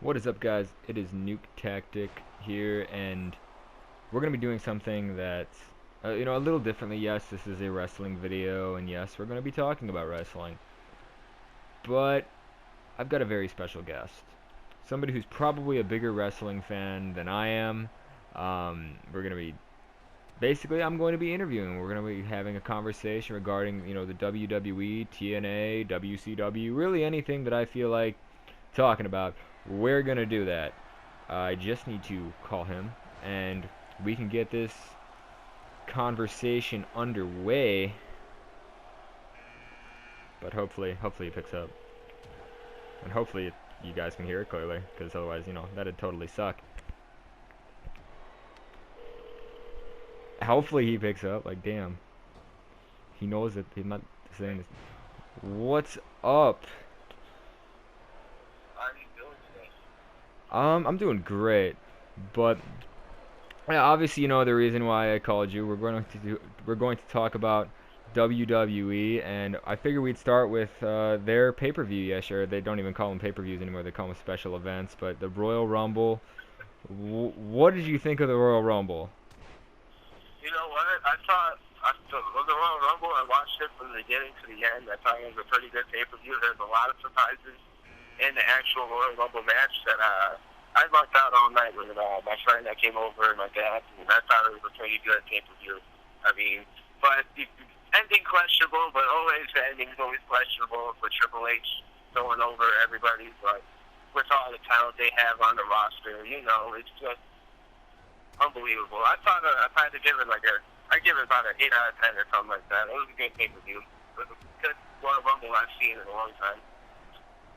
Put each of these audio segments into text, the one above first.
What is up, guys? It is NukeTactic here, and we're going to be doing something that's, a little differently. Yes, this is a wrestling video, and yes, we're going to be talking about wrestling. But I've got a very special guest. Somebody who's probably a bigger wrestling fan than I am. We're going to be, basically, I'm going to be interviewing. We're going to be having a conversation regarding, the WWE, TNA, WCW, really anything that I feel like talking about. We're gonna do that. I just need to call him, and we can get this conversation underway. But hopefully he picks up, and hopefully you guys can hear it clearly, because otherwise, that'd totally suck. Hopefully he picks up. Like, damn, he knows that he's not saying this. What's up? How are you doing today? I'm doing great, but yeah, obviously, you know the reason why I called you. We're going to talk about WWE, and I figure we'd start with their pay-per-view. Yeah, sure. They don't even call them pay-per-views anymore. They call them special events. But the Royal Rumble. What did you think of the Royal Rumble? You know what? I thought the Royal Rumble. I watched it from the beginning to the end. I thought it was a pretty good pay-per-view. There's a lot of surprises in the actual Royal Rumble match that I lucked out all night with my friend that came over and my dad, and I thought it was a pretty good pay-per-view. I mean, but the ending questionable, but always the ending's always questionable for Triple H throwing over everybody, but with all the talent they have on the roster, it's just unbelievable. I had to give it I give it about an 8 out of 10 or something like that. It was a good pay-per-view. It was a good Royal Rumble I've seen in a long time.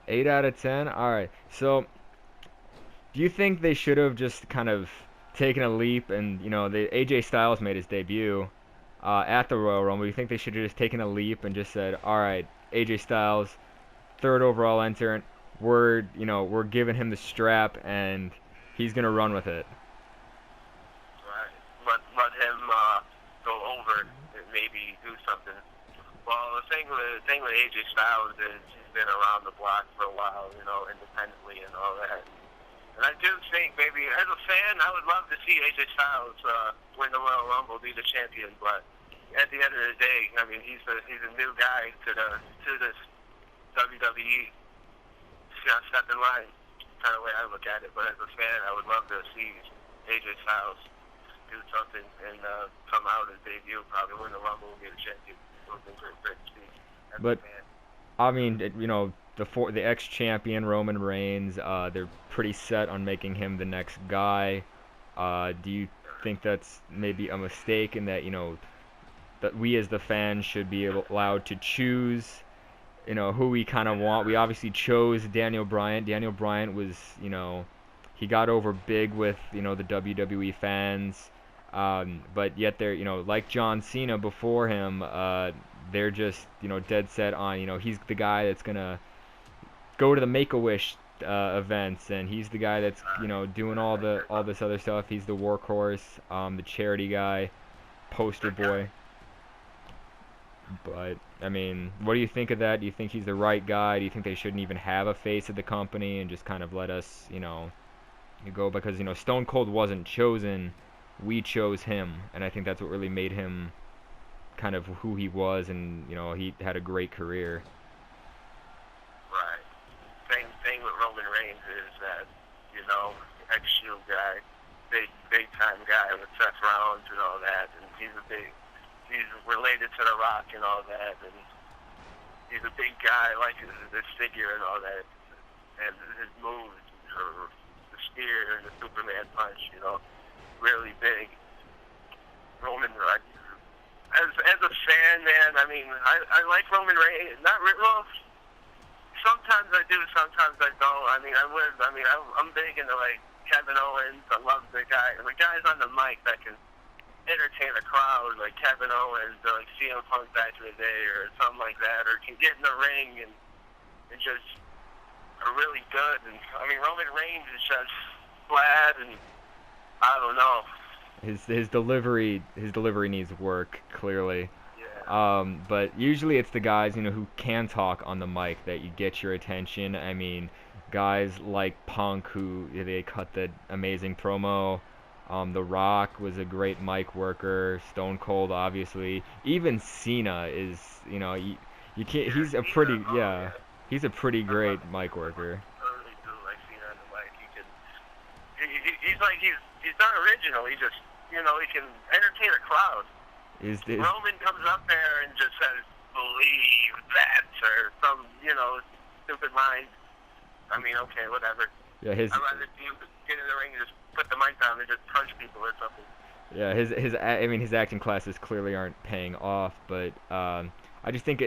8 out of 10. All right. So, do you think they should have just kind of taken a leap and AJ Styles made his debut at the Royal Rumble? You think they should have just taken a leap and just said, all right, AJ Styles, third overall entrant, we're giving him the strap and he's gonna run with it. Right. Let him go over and maybe do something. Well, the thing with AJ Styles is he's been around the block for a while, independently and all that. And I do think maybe as a fan, I would love to see AJ Styles win the Royal Rumble, be the champion. But at the end of the day, I mean, he's a new guy to this WWE. He's got to step in line. Kind of way I look at it. But as a fan, I would love to see AJ Styles do something and come out and debut, probably win the Rumble and be the champion. Those things are great to see as But a fan. I mean, the ex-champion Roman Reigns, they're pretty set on making him the next guy. Do you think that's maybe a mistake in that that we as the fans should be allowed to choose who we kind of want? We obviously chose Daniel Bryan. Daniel Bryan was he got over big with the WWE fans, but yet they're like John Cena before him. They're just dead set on he's the guy that's gonna go to the Make-A-Wish events, and he's the guy that's doing all this other stuff. He's the workhorse, the charity guy, poster boy. But I mean, what do you think of that? Do you think he's the right guy? Do you think they shouldn't even have a face of the company and just kind of let us you go, because Stone Cold wasn't chosen, we chose him, and I think that's what really made him kind of who he was, and he had a great career. Right. Same thing with Roman Reigns is that, ex-Shield guy, big time guy with Seth Rollins and all that, and he's related to The Rock and all that, and he's a big guy, like his figure and all that, and his moves, the spear and the Superman punch, really big. Roman Reigns. As a fan, man, I mean, I like Roman Reigns. Not well. Sometimes I do, sometimes I don't. I mean, I'm big into like Kevin Owens. I love the guy. The guys on the mic that can entertain a crowd, like Kevin Owens, or like CM Punk back in the day, or something like that, or can get in the ring and just are really good. And I mean, Roman Reigns is just flat, and I don't know. His delivery needs work, clearly. Yeah. But usually it's the guys who can talk on the mic that you get your attention. I mean, guys like Punk, who they cut the amazing promo. The Rock was a great mic worker. Stone Cold, obviously. Even Cena is, you can't. Yeah, He's a Cena, pretty, oh yeah. yeah. He's a pretty I love great mic worker. I really do like Cena on the mic. He's like he's not original. He just he can entertain a crowd. Is Roman comes up there and just says, "Believe that," or some stupid line. I mean, okay, whatever. yeah his I'd rather you get in the ring and just put the mic down and just punch people or something. yeah his acting classes clearly aren't paying off, but I just think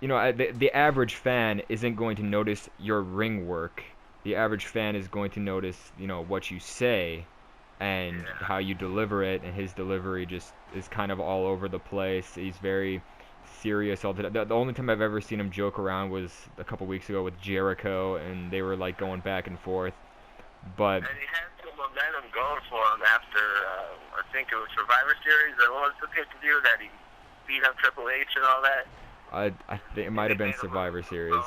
the average fan isn't going to notice your ring work. The average fan is going to notice, what you say and Yeah. how you deliver it, and his delivery just is kind of all over the place. He's very serious all the time. The only time I've ever seen him joke around was a couple weeks ago with Jericho, and they were like going back and forth. But And he had some momentum going for him after, I think it was Survivor Series, or what was the pay-per-view that he beat up Triple H and all that. I think it might have been Survivor Series.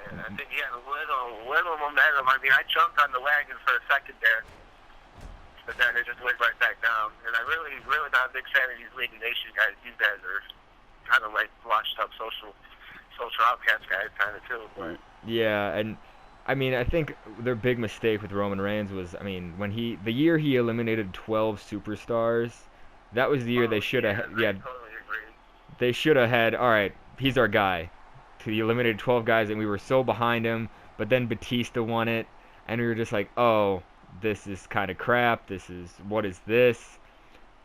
And I think he had a little momentum. I mean, I jumped on the wagon for a second there, but then it just went right back down. And I really not a big fan of these League of Nations guys. These guys are kind of like washed up social outcast guys, kind of too. But Yeah, and I mean, I think their big mistake with Roman Reigns was, I mean, the year he eliminated 12 superstars, that was the year they should have, I totally agree. they should have had, all right, he's our guy. He eliminated 12 guys, and we were so behind him, but then Batista won it, and we were just like, oh, this is kind of crap. What is this?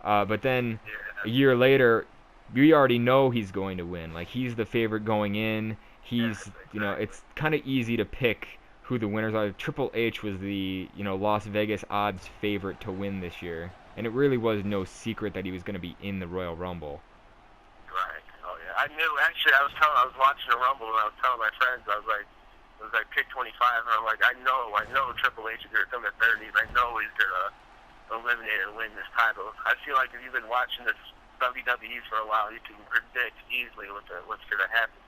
But then a year later, we already know he's going to win. Like, he's the favorite going in. It's kind of easy to pick who the winners are. Triple H was the, Las Vegas odds favorite to win this year. And it really was no secret that he was going to be in the Royal Rumble. Right. Oh yeah. I knew. Actually, I was watching the Rumble, and I was telling my friends, I was like pick 25, and I'm like, I know Triple H is gonna come in 30s. I know he's gonna eliminate and win this title. I feel like if you've been watching this WWE for a while, you can predict easily what's gonna happen.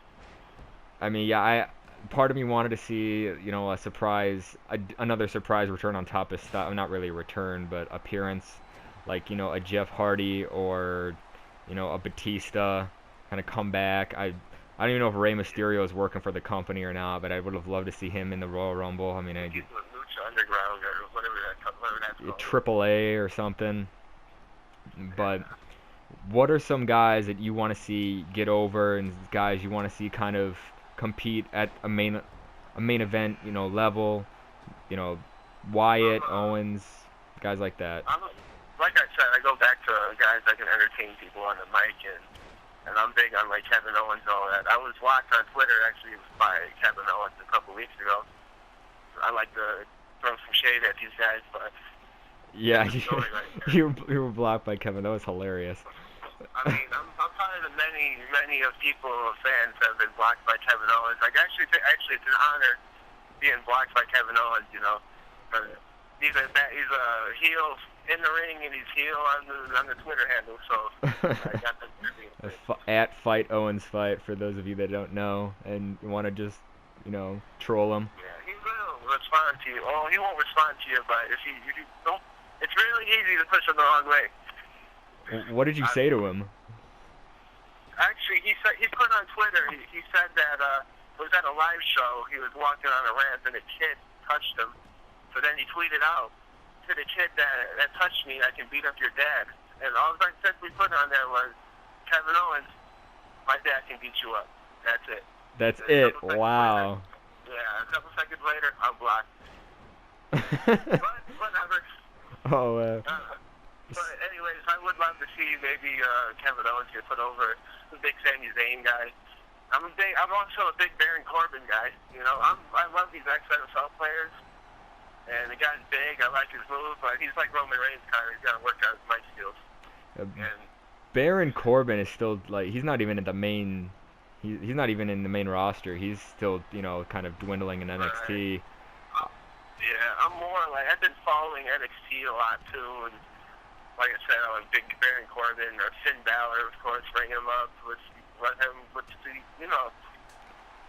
I mean, yeah, part of me wanted to see, a surprise, another surprise return on top of stuff. Not really a return, but appearance, like, a Jeff Hardy or, a Batista kind of come back. I don't even know if Rey Mysterio is working for the company or not, but I would have loved to see him in the Royal Rumble. I mean, Lucha Underground or whatever that's called. Triple A or something. But what are some guys that you want to see get over, and guys you want to see kind of compete at a main event, level? Wyatt, Owens, guys like that. Like I said, I go back to guys that can entertain people on the mic, and I'm big on like Kevin Owens and all that. I was watched on Twitter actually by Kevin Owens a couple weeks ago. I like to throw some shade at these guys, but yeah, you were blocked by Kevin. That was hilarious. I mean, I'm part of the many of people, fans that have been blocked by Kevin Owens. Like actually, it's an honor being blocked by Kevin Owens. But he's a heel in the ring, and he's heel on the Twitter handle. So I got the at Fight Owens Fight, for those of you that don't know and want to just troll him. Yeah, he will respond to you. Oh, he won't respond to you, but if you don't, it's really easy to push him the wrong way. What did you say to him? Actually, he put on Twitter. He said that it was at a live show. He was walking on a ramp, and a kid touched him. So then he tweeted out to the kid that touched me, I can beat up your dad. And all I simply put on there was, Kevin Owens, my dad can beat you up. That's it. That's it. Wow. Yeah, a couple seconds later, I'm blocked. But whatever. Oh. But anyways, I would love to see maybe Kevin Owens get put over. I'm a big Sami Zayn guy. I'm also a big Baron Corbin guy. I love these ex-NFL players. And the guy's big. I like his move, but he's like Roman Reigns kind of. He's got to work on his mic skills. And Baron Corbin is still he's not even in the main. He's not even in the main roster. He's still kind of dwindling in NXT. Yeah, I'm more like I've been following NXT a lot too, and like I said, I'm a big Baron Corbin or Finn Balor, of course. Bring him up. Let him.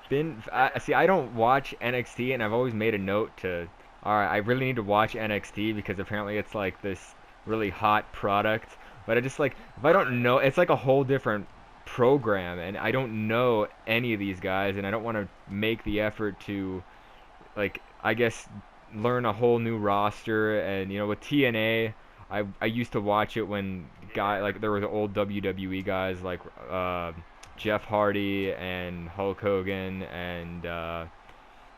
been. See, I don't watch NXT, and I've always made a note to. All right, I really need to watch NXT because apparently it's like this really hot product. But I just like if I don't Right. know, it's like a whole different program, and I don't know any of these guys, and I don't want to make the effort to like I guess learn a whole new roster. And with TNA, I used to watch it when guy Yeah. like there were the old WWE guys like Jeff Hardy and Hulk Hogan and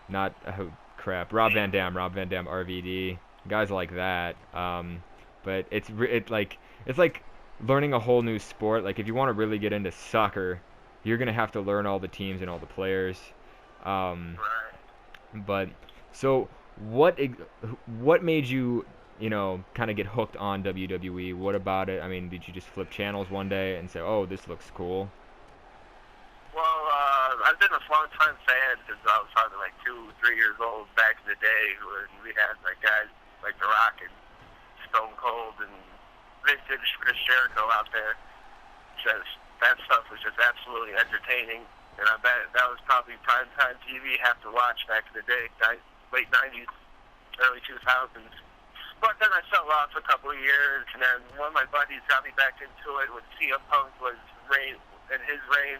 not oh, crap Rob Van Dam RVD guys like that. But it's like learning a whole new sport. Like if you want to really get into soccer, you're gonna have to learn all the teams and all the players. Um, Right. but so what made you kind of get hooked on WWE? What about it? I mean, did you just flip channels one day and say, "Oh, this looks cool"? Well, I've been a long time fan since I was probably like 2, 3 years old back in the day when we had like guys like The Rock and Stone Cold and vintage Chris Jericho out there. Just that stuff was just absolutely entertaining, and I bet that was probably primetime TV you have to watch back in the day, late '90s, early 2000s. But then I fell off a couple of years, and then one of my buddies got me back into it when CM Punk was reign in his reign.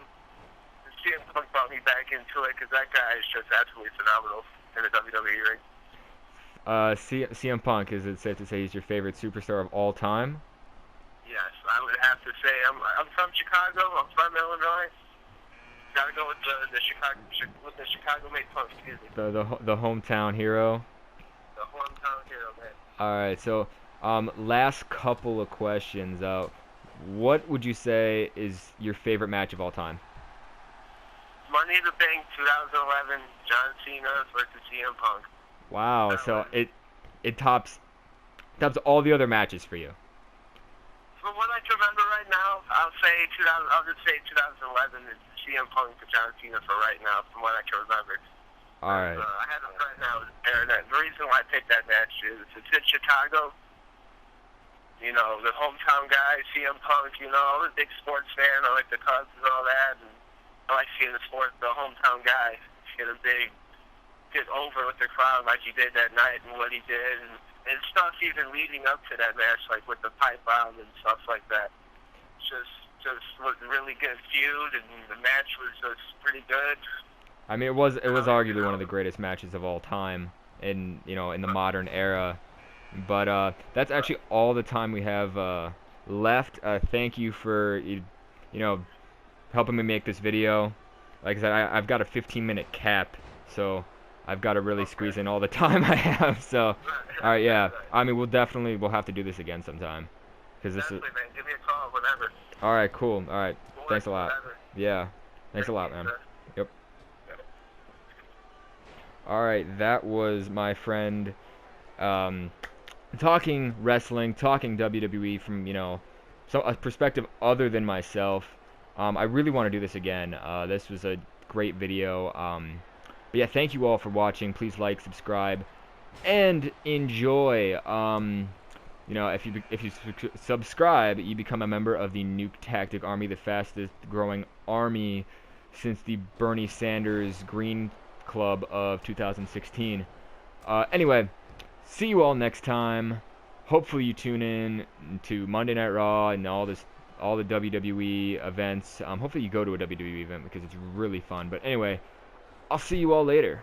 CM Punk brought me back into it because that guy is just absolutely phenomenal in the WWE ring. CM Punk, is it safe to say he's your favorite superstar of all time? Yes, I would have to say I'm from Chicago. I'm from Illinois. Got to go with the Chicago made Punk. Excuse me, The hometown hero. the hometown hero, man. All right, so last couple of questions. What would you say is your favorite match of all time? Money in the Bank 2011, John Cena versus CM Punk. Wow, That so was, it tops all the other matches for you. from what I can remember right now, I'll just say 2011 is CM Punk to John Cena for right now, from what I can remember. All right. I have it right now, Aaron. The reason why I picked that match is it's in Chicago. The hometown guy, CM Punk. I'm a big sports fan. I like the Cubs and all that, and I like seeing the hometown guy get over with the crowd like he did that night and what he did, and stuff even leading up to that match, like with the pipe bomb and stuff like that. Just was a really good feud, and the match was just pretty good. I mean, it was arguably one of the greatest matches of all time in the modern era. But that's actually all the time we have left. Thank you for helping me make this video. Like I said, I've got a 15-minute cap, so I've got to really squeeze in all the time I have. So, all right, yeah. I mean, we'll have to do this again sometime, because this is. Definitely, man. Give me a call whenever. All right, cool. All right, We'll thanks work a lot. whenever. Yeah, thanks a Thank lot, you, man. sir. Yep. Yep. All right, that was my friend talking wrestling, talking WWE from a perspective other than myself. I really want to do this again. This was a great video. But yeah, thank you all for watching. Please like, subscribe, and enjoy. If you subscribe, you become a member of the NukeTactic Army, the fastest growing army since the Bernie Sanders Green Club of 2016. Anyway, see you all next time. Hopefully you tune in to Monday Night Raw and all the WWE events. Hopefully you go to a WWE event because it's really fun. But anyway, I'll see you all later.